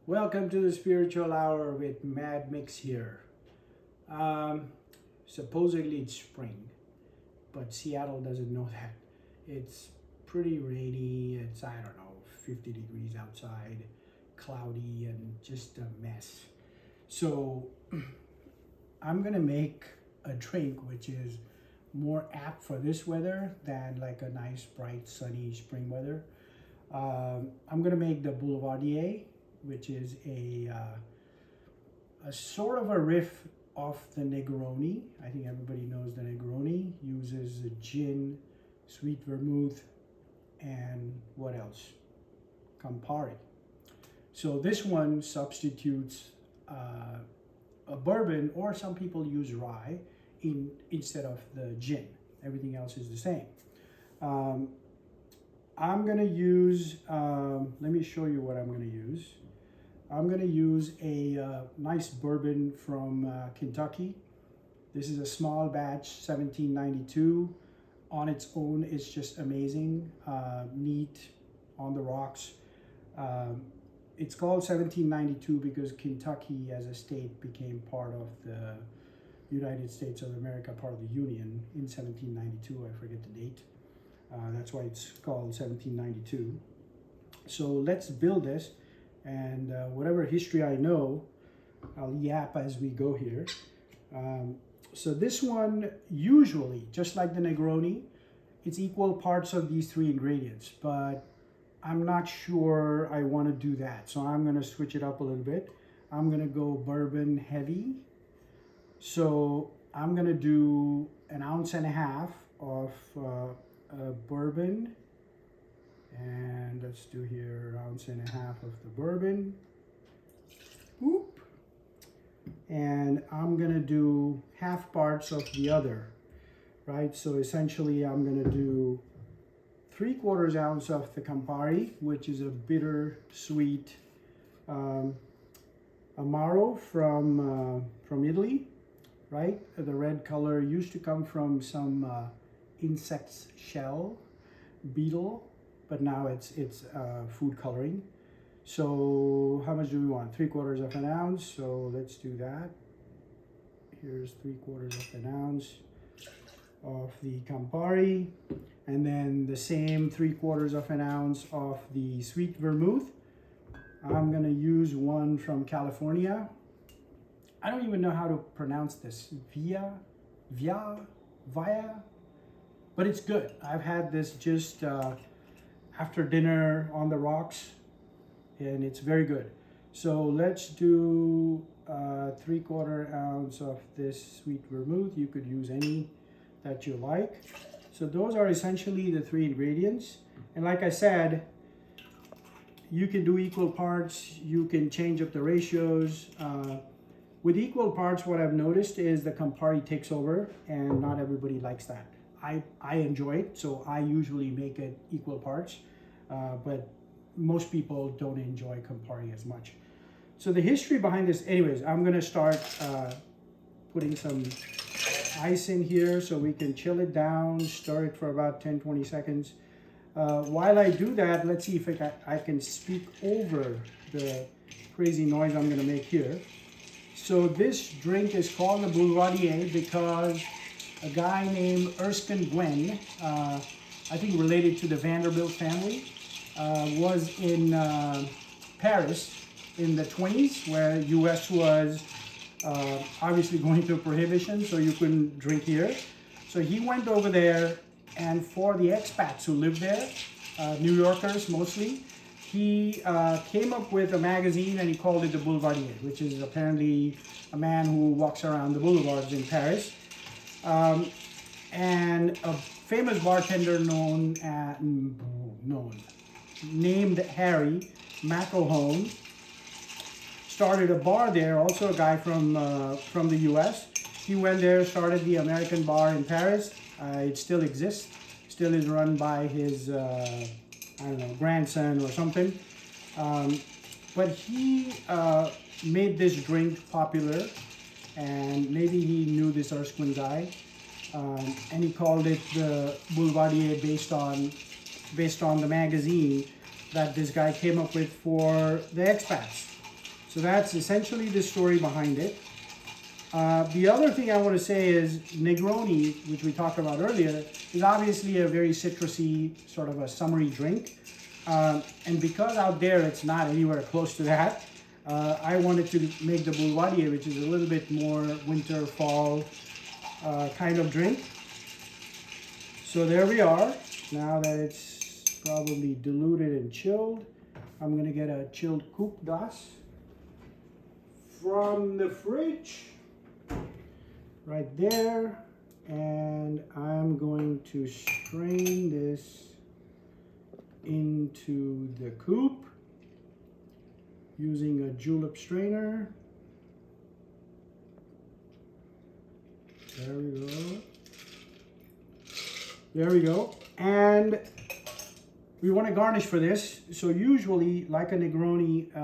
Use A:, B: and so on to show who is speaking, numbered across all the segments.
A: Welcome to the Spiritual Hour with Mad Mix here. Supposedly it's spring, but Seattle doesn't know that. It's pretty rainy. It's, I don't know, 50 degrees outside, cloudy, and just a mess. So I'm gonna make a drink which is more apt for this weather than like a nice, bright, sunny spring weather. I'm gonna make the Boulevardier, which is a sort of a riff off the Negroni. I think everybody knows the Negroni. Uses a gin, sweet vermouth, and what else? Campari. So this one substitutes a bourbon, or some people use rye instead of the gin. Everything else is the same. I'm gonna use, let me show you what I'm gonna use. I'm gonna use a nice bourbon from Kentucky. This is a small batch, 1792. On its own, it's just amazing. Neat, on the rocks. It's called 1792 because Kentucky as a state became part of the United States of America, part of the Union in 1792. I forget the date. That's why it's called 1792. So let's build this, and whatever history I know, I'll yap as we go here. So this one, usually, just like the Negroni, it's equal parts of these three ingredients, but I'm not sure I want to do that. So I'm going to switch it up a little bit. I'm going to go bourbon heavy. So I'm going to do 1.5 ounces of bourbon, and let's do here 1.5 ounces of the bourbon. Whoop. And I'm gonna do half parts of the other, right? So essentially I'm gonna do 3/4 ounce of the Campari, which is a bitter sweet Amaro from Italy, right? The red color used to come from some insect's shell, beetle, but now it's food coloring. So how much do we want? 3/4 ounce. So let's do that. Here's 3/4 ounce of the Campari, and then the same 3/4 ounce of the Sweet Vermouth. I'm gonna use one from California. I don't even know how to pronounce this. Via, but it's good. I've had this just after dinner on the rocks, and it's very good. So let's do 3/4 ounce of this Sweet Vermouth. You could use any that you like. So those are essentially the three ingredients. And like I said, you can do equal parts. You can change up the ratios. With equal parts, what I've noticed is the Campari takes over, and not everybody likes that. I enjoy it, so I usually make it equal parts, but most people don't enjoy Campari as much. So the history behind this, anyways, I'm gonna start putting some ice in here so we can chill it down, stir it for about 10-20 seconds. While I do that, let's see if I can speak over the crazy noise I'm gonna make here. So this drink is called the Boulevardier because a guy named Erskine Gwen, I think related to the Vanderbilt family, was in Paris in the 20s, where US was obviously going through prohibition, so you couldn't drink here. So he went over there, and for the expats who lived there, New Yorkers mostly, he came up with a magazine, and he called it the Boulevardier, which is apparently a man who walks around the boulevards in Paris. And a famous bartender named Harry McElhone started a bar there. Also a guy from the U.S. He went there, started the American bar in Paris. It still exists. Still is run by his I don't know, grandson or something. But he made this drink popular, and maybe he knew this Erskine guy. And he called it the Boulevardier based on the magazine that this guy came up with for the expats. So that's essentially the story behind it. The other thing I want to say is Negroni, which we talked about earlier, is obviously a very citrusy, sort of a summery drink. And because out there it's not anywhere close to that, I wanted to make the Boulevardier, which is a little bit more winter, fall kind of drink. So there we are. Now that it's probably diluted and chilled, I'm going to get a chilled coupe glass from the fridge right there, and I'm going to strain this into the coupe using a julep strainer. There we go. There we go. And we want to garnish for this. So usually, like a Negroni,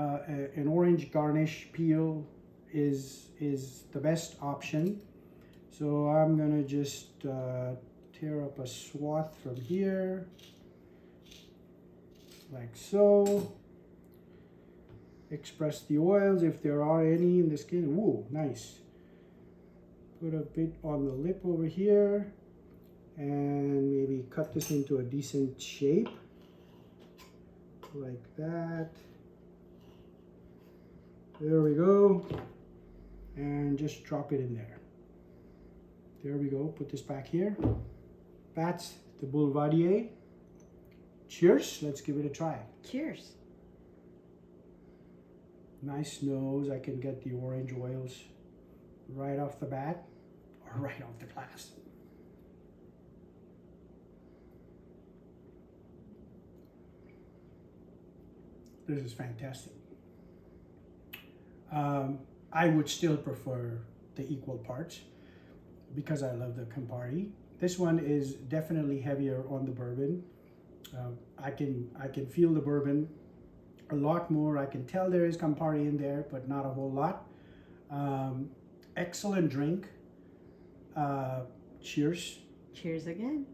A: an orange garnish peel is the best option. So I'm gonna just tear up a swath from here, like so. Express the oils if there are any in the skin. Ooh, nice. Put a bit on the lip over here, and maybe cut this into a decent shape, like that. There we go. And just drop it in there. There we go. Put this back here. That's the Boulevardier. Cheers. Let's give it a try.
B: Cheers.
A: Nice nose. I can get the orange oils right off the bat or right off the glass. This is fantastic. I would still prefer the equal parts because I love the Campari. This one is definitely heavier on the bourbon. I can feel the bourbon a lot more. I can tell there is Campari in there, but not a whole lot. Excellent drink. Cheers.
B: Cheers again.